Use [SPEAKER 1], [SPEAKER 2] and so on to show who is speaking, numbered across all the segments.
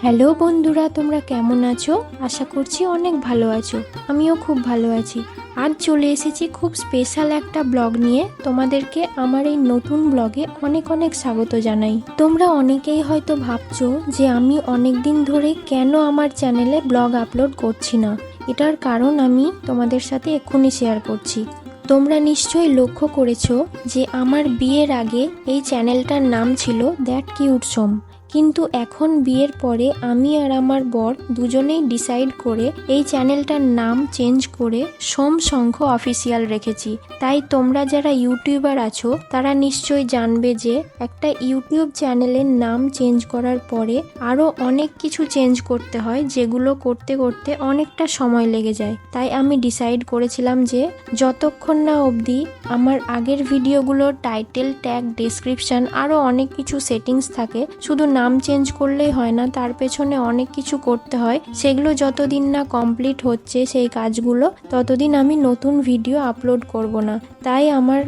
[SPEAKER 1] Hello বন্ধুরা, তোমরা কেমন আছো? আশা করছি অনেক ভালো আছো। আমিও খুব ভালো আছি। আজ চলে এসেছি খুব স্পেশাল একটা ব্লগ নিয়ে। তোমাদেরকে আমার এই নতুন ব্লগে অনেক অনেক স্বাগত জানাই। তোমরা অনেকেই হয়তো ভাবছো যে আমি অনেক দিন ধরে কেন আমার চ্যানেলে ব্লগ আপলোড করছি না। এটার কারণ আমি তোমাদের সাথে এক্ষুনি শেয়ার করছি। তোমরা নিশ্চয়ই লক্ষ্য করেছো যে আমার বিয়ের আগে এই চ্যানেলটার নাম ছিল দ্যাট কিউট সোম, কিন্তু এখন বিয়ের পরে আমি আর আমার বর দুজনেই ডিসাইড করে এই চ্যানেলটার নাম চেঞ্জ করে সোম শঙ্খ অফিসিয়াল রেখেছি। তাই তোমরা যারা ইউটিউবার আছো তারা নিশ্চয়ই জানবে যে একটা ইউটিউব চ্যানেলের নাম চেঞ্জ করার পরে আরও অনেক কিছু চেঞ্জ করতে হয়, যেগুলো করতে করতে অনেকটা সময় লেগে যায়। তাই আমি ডিসাইড করেছিলাম যে যতক্ষণ না অবধি আমার আগের ভিডিওগুলোর টাইটেল, ট্যাগ, ডেসক্রিপশন আরও অনেক কিছু সেটিংস থাকে, শুধু নাম চেঞ্জ করলেই হয় না, তার পেছনে অনেক কিছু করতে হয়। সেগুলো যতদিন না কমপ্লিট হচ্ছে সেই কাজগুলো, ততদিন আমি নতুন ভিডিও আপলোড করব না। তাই আমার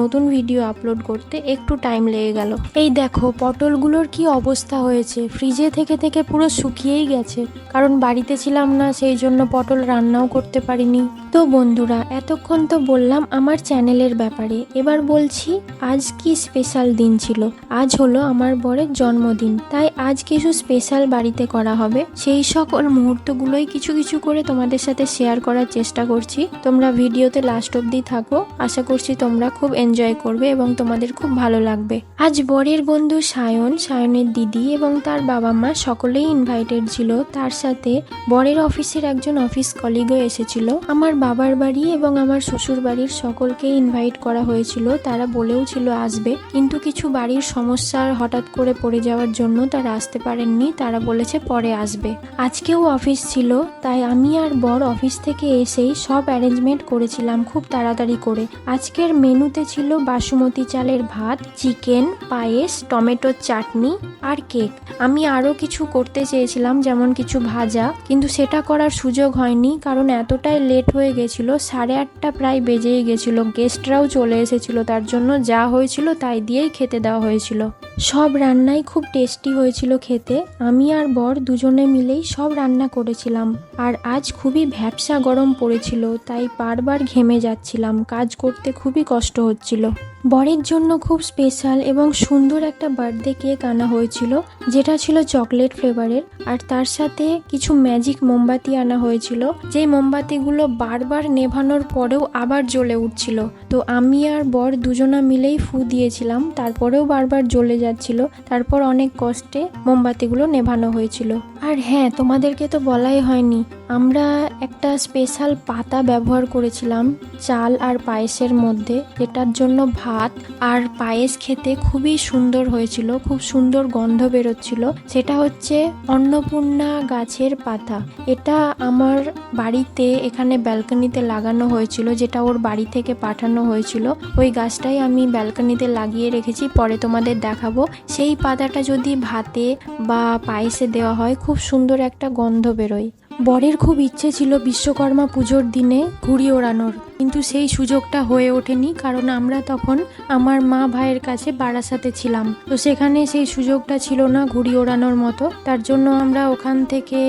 [SPEAKER 1] নতুন ভিডিও আপলোড করতে একটু টাইম লেগে গেল। এই দেখো পটলগুলোর কি অবস্থা হয়েছে, ফ্রিজে থেকে থেকে পুরো শুকিয়েই গেছে। কারণ বাড়িতে ছিলাম না, সেই জন্য পটল রান্নাও করতে পারিনি। তো বন্ধুরা, এতক্ষণ তো বললাম আমার চ্যানেলের ব্যাপারে, এবার বলছি আজ কি স্পেশাল দিন ছিল। আজ হলো আমার বরের জন্মদিন, তাই আজ কিছু স্পেশাল বাড়িতে করা হবে। সেই সকল মুহূর্তগুলোই কিছু কিছু করে তোমাদের সাথে শেয়ার করার চেষ্টা করছি। তোমরা ভিডিওতে লাস্ট অবধি থাকো, আশা করছি তোমরা খুব এনজয় করবে এবং তোমাদের খুব ভালো লাগবে। আজ বরের বন্ধু সায়নের দিদি এবং তার বাবা মা সকলেই ইনভাইটেড ছিল। তার সাথে বরের অফিসের একজন অফিস কলিগও এসেছিল। আমার বাবার বাড়ি এবং আমার শ্বশুর বাড়ির সকলকে ইনভাইট করা হয়েছিল। তারা বলেও ছিল আসবে, কিন্তু কিছু বাড়ির সমস্যার হঠাৎ করে পড়ে যাওয়ার জন্য তারা আসতে পারেননি। তারা বলেছে পরে আসবে। আজকেও অফিস ছিল, তাই আমি আর বর অফিস থেকে এসেই সব অ্যারেঞ্জমেন্ট করেছিলাম খুব তাড়াতাড়ি করে। আজকের মেনুতে ছিল বাসমতি চালের ভাত, চিকেন, পায়েস, টমেটোর চাটনি আর কেক। আমি আরও কিছু করতে চেয়েছিলাম, যেমন কিছু ভাজা, কিন্তু সেটা করার সুযোগ হয়নি কারণ এতটাই লেট হয়ে গেছিল। 8:30 প্রায় বেজেই গেছিল, গেস্টরাও চলে এসেছিল। তার জন্য যা হয়েছিল তাই দিয়েই খেতে দেওয়া হয়েছিল। সব রান্নাই খুব টেস্টি হয়েছিল খেতে। আমি আর বর দুজনে মিলেই সব রান্না করেছিলাম। আর আজ খুবই ভ্যাপসা গরম পড়েছিল, তাই বারবার ঘেমে যাচ্ছিলাম, কাজ করতে খুবই কষ্ট হচ্ছিল। বরের জন্য খুব স্পেশাল এবং সুন্দর একটা বার্থডে কেক আনা হয়েছিল, যেটা ছিল চকলেট ফ্লেভারের। আর তার সাথে কিছু ম্যাজিক মোমবাতি আনা হয়েছিল, যেই মোমবাতিগুলো বারবার নেভানোর পরেও আবার জ্বলে উঠছিল। তো আমি আর বর দুজনা মিলেই ফু দিয়েছিলাম, তারপরেও বারবার জ্বলে যাচ্ছিল। তারপর অনেক কষ্টে মোমবাতিগুলো নেভানো হয়েছিল। আর হ্যাঁ, তোমাদেরকে তো বলাই হয়নি, আমরা একটা স্পেশাল পাতা ব্যবহার করেছিলাম চাল আর পায়েসের মধ্যে, যেটার জন্য ভাত আর পায়েস খেতে খুবই সুন্দর হয়েছিল, খুব সুন্দর গন্ধ বেরোচ্ছিল। সেটা হচ্ছে অন্নপূর্ণা গাছের পাতা। এটা আমার বাড়িতে এখানে ব্যালকনিতে লাগানো হয়েছিল, যেটা ওর বাড়ি থেকে পাঠানো হয়েছিল। ওই গাছটাই আমি ব্যালকনিতে লাগিয়ে রেখেছি, পরে তোমাদের দেখাবো। সেই পাতাটা যদি ভাতে বা পায়েসে দেওয়া হয় খুব সুন্দর একটা গন্ধ বেরোয়। বরের খুব ইচ্ছে ছিল বিশ্বকর্মা পুজোর দিনে ঘুড়ি ওড়ানোর, কিন্তু সেই সুযোগটা হয়ে ওঠেনি কারণ আমরা তখন আমার মা ভাইয়ের কাছে বারাসাতে ছিলাম। তো সেখানে সেই সুযোগটা ছিল না ঘুড়ি ওড়ানোর মতো। তার জন্য আমরা ওখান থেকে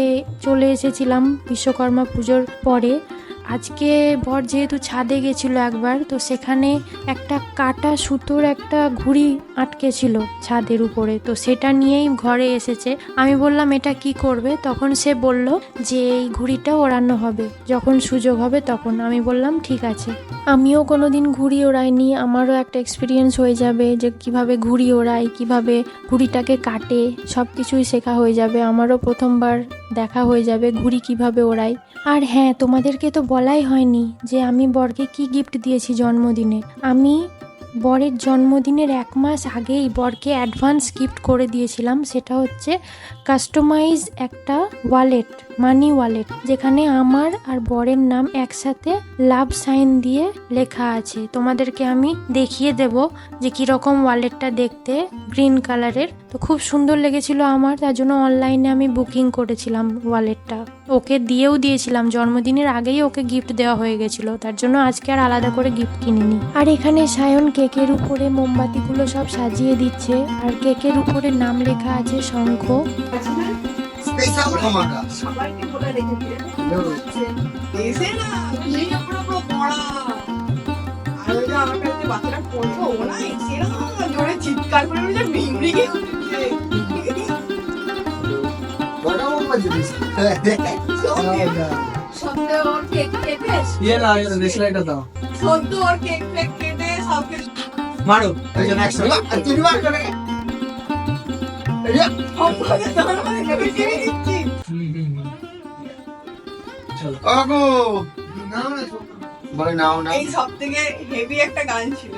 [SPEAKER 1] চলে এসেছিলাম বিশ্বকর্মা পুজোর পরে। আজকে বর যেহেতু ছাদে গেছিল একবার, তো সেখানে একটা কাটা সুতোর একটা ঘুড়ি আটকে ছিল ছাদের উপরে, তো সেটা নিয়েই ঘরে এসেছে। আমি বললাম এটা কি করবে, তখন সে বলল যে এই ঘুড়িটা ওড়ানো হবে, যখন সুযোগ হবে তখন। আমি বললাম ঠিক আছে। আমিও কোনোদিন ঘুড়ি ওড়াইনি, আমারও একটা এক্সপিরিয়েন্স হয়ে যাবে যে কিভাবে ঘুড়ি ওড়াই, কিভাবে ঘুড়িটাকে কাটে, সব কিছুই শেখা হয়ে যাবে। আমারও প্রথমবার দেখা হয়ে যাবে ঘুড়ি কিভাবে ওড়াই। আর হ্যাঁ, তোমাদেরকে তো বলাই হয়নি যে আমি বরকে কি গিফট দিয়েছি জন্মদিনে। আমি বরের জন্মদিনের 1 মাস আগেই বরকে অ্যাডভান্স গিফট করে দিয়েছিলাম। সেটা হচ্ছে কাস্টমাইজ একটা ওয়ালেট, মানি ওয়ালেট, যেখানে আমার আর বরের নাম একসাথে লাভ সাইন দিয়ে লেখা আছে। তোমাদেরকে আমি দেখিয়ে দেব যে কিরকম ওয়ালেটটা দেখতে, গ্রিন কালারের। তো খুব সুন্দর লেগেছিল আমার, তার জন্য অনলাইনে আমি বুকিং করেছিলাম ওয়ালেটটা। ওকে দিয়েও দিয়েছিলাম, জন্মদিনের আগেই ওকে গিফট দেওয়া হয়ে গেছিল, তার জন্য আজকে আর আলাদা করে গিফট কিনিনি। আর এখানে সায়ন কেকের উপরে মোমবাতিগুলো সব সাজিয়ে দিচ্ছে, আর কেকের উপরে নাম লেখা আছে শঙ্খ।
[SPEAKER 2] স্পেশাল ধামাকা।
[SPEAKER 3] সবাইকে বলে রেখেছে এসে না তুমি পুরো পুরো পড়া। আর ওই যে আমার কাছে বাচ্চাটা পড়তো ও না এসে না জোরে চিৎকার করে ওই যে ভিমড়ি গিয়ে উঠেছে।
[SPEAKER 2] বড় মামা জিনিস
[SPEAKER 3] সত্যি ওর কেক কেটে
[SPEAKER 4] ये ना ये डिसलाइट दाও
[SPEAKER 3] সত্যি ওর কেক ফেক কেটে সব কিছু
[SPEAKER 4] মারো
[SPEAKER 2] একজন একসঙ্গে তুমি বার করে
[SPEAKER 3] সম্পর্কে তোমার মানে কেটে দিচ্ছি।
[SPEAKER 4] চলো
[SPEAKER 2] আগো নাও না বলে নাও না
[SPEAKER 3] এই সব থেকে হেভি একটা গান ছিল।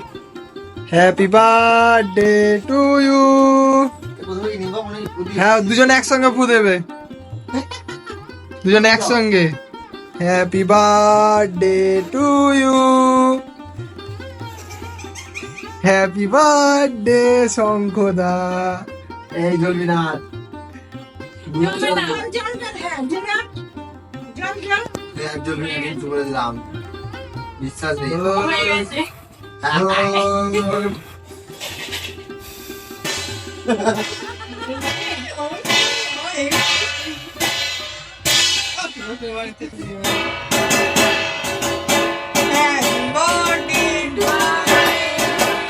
[SPEAKER 4] Happy birthday to you.
[SPEAKER 2] প্রথমে নিবা মনে হয়
[SPEAKER 4] হ্যাঁ দুজনে একসঙ্গে ফু দেবে, দুজনে একসঙ্গে। Happy birthday to you, happy birthday শঙ্খদা।
[SPEAKER 2] এই জ্বলবি না জ্বলবি না কিন্তু বলে দিলাম বিশ্বাস নেই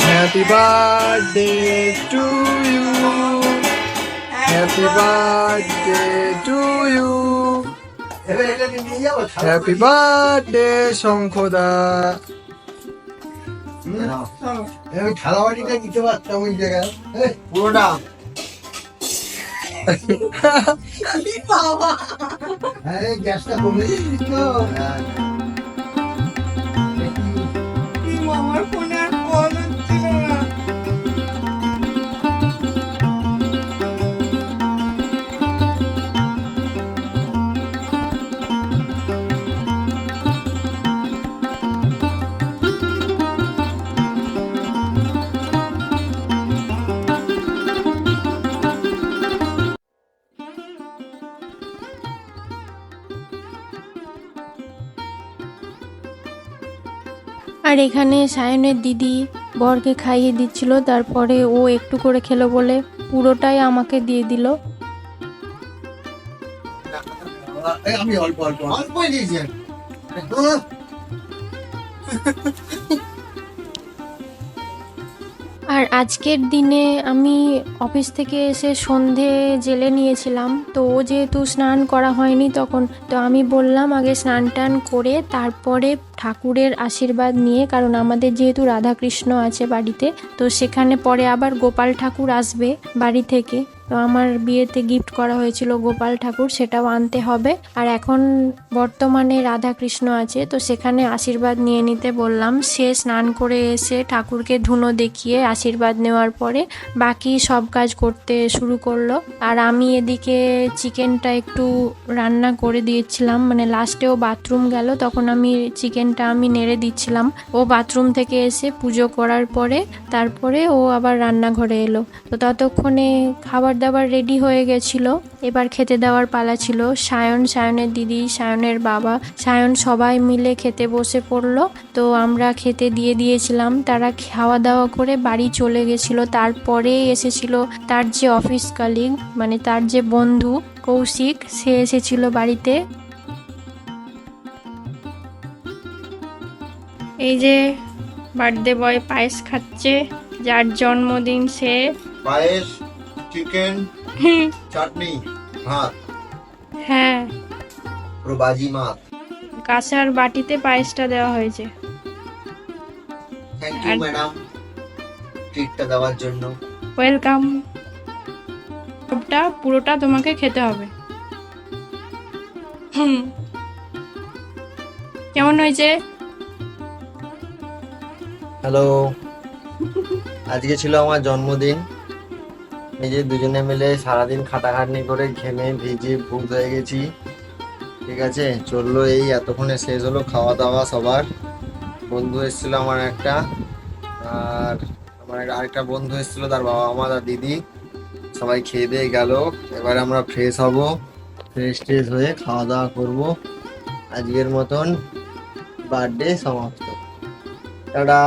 [SPEAKER 4] happy birthday to you, happy birthday to you,
[SPEAKER 2] এবার এটা নিয়ে যাবো
[SPEAKER 4] হ্যাপি বার্থডে শঙ্খদা।
[SPEAKER 2] আমি থালাবাটিটা নিতে পারতাম ওই জায়গায় পুরোটা আরে গ্যাসটা কমে তো
[SPEAKER 3] আমার ফোনে আর কল হচ্ছিল না।
[SPEAKER 1] আর এখানে সায়নের দিদি বরকে খাইয়ে দিচ্ছিল, তারপরে ও একটু করে খেলো বলে পুরোটাই আমাকে দিয়ে দিল।
[SPEAKER 2] আমি অল্প অল্প অল্পই দিয়েছি
[SPEAKER 1] আর আজকের দিনে আমি অফিস থেকে এসে সন্ধে জেলে নিয়েছিলাম, তো ও যেহেতু স্নান করা হয়নি তখন, তো আমি বললাম আগে স্নান টান করে তারপরে ঠাকুরের আশীর্বাদ নিয়ে, কারণ আমাদের যেহেতু রাধাকৃষ্ণ আছে বাড়িতে, তো সেখানে পরে আবার গোপাল ঠাকুর আসবে বাড়ি থেকে। তো আমার বিয়েতে গিফট করা হয়েছিল গোপাল ঠাকুর, সেটাও আনতে হবে। আর এখন বর্তমানে রাধাকৃষ্ণ আছে, তো সেখানে আশীর্বাদ নিয়ে নিতে বললাম। সে স্নান করে এসে ঠাকুরকে ধুনো দেখিয়ে আশীর্বাদ নেওয়ার পরে বাকি সব কাজ করতে শুরু করলো। আর আমি এদিকে চিকেনটা একটু রান্না করে দিয়েছিলাম, মানে লাস্টেও বাথরুম গেল তখন আমি চিকেনটা আমি নেড়ে দিচ্ছিলাম। ও বাথরুম থেকে এসে পুজো করার পরে তারপরে ও আবার রান্নাঘরে এলো। তো ততক্ষণে খাবার দাবার রেডি হয়ে গেছিল, এবার খেতে দেওয়ার পালা ছিল। সায়নের দিদি, সায়নের বাবা, সায়ন সবাই মিলে খেতে বসে পড়লো। তো আমরা খেতে দিয়ে দিয়েছিলাম, তারা খাওয়া দাওয়া করে বাড়ি চলে গেছিল। তারপরে এসেছিল তার যে অফিস কলিগ, মানে তার যে বন্ধু কৌশিক, সে এসেছিল বাড়িতে। এই যে বার্থডে বয় পায়েস খাচ্ছে, যার জন্মদিন সে।
[SPEAKER 2] পায়েস, চিকেন, চাটনি, ভাত,
[SPEAKER 1] হ্যাঁ,
[SPEAKER 2] পুরো বাজি মাছ।
[SPEAKER 1] কাঁসার বাটিতে পায়েসটা দেওয়া হয়েছে।
[SPEAKER 2] থ্যাংক ইউ ম্যাডাম ট্রিটটা দেওয়ার জন্য।
[SPEAKER 1] ওয়েলকাম। সবটা পুরোটা তোমাকে খেতে হবে। কেমন হয়েছে?
[SPEAKER 2] হ্যালো, আজকে ছিল আমার জন্মদিন। এই যে দুজনে মিলে সারাদিন খাটাখাটনি করে ঘেমে ভিজে ভূত হয়ে গেছি। ঠিক আছে, চললো এই এতক্ষণে শেষ হলো খাওয়া দাওয়া সবার। বন্ধু এসেছিল আমার একটা, আর আমার আরেকটা বন্ধু এসেছিল, তার বাবা মা তার দিদি, সবাই খেয়ে দিয়ে গেল। এবারে আমরা ফ্রেশ হব, ফ্রেশ ট্রেশ হয়ে খাওয়া দাওয়া করবো। আজকের মতন বার্থডে সমাপ্ত। টাটা।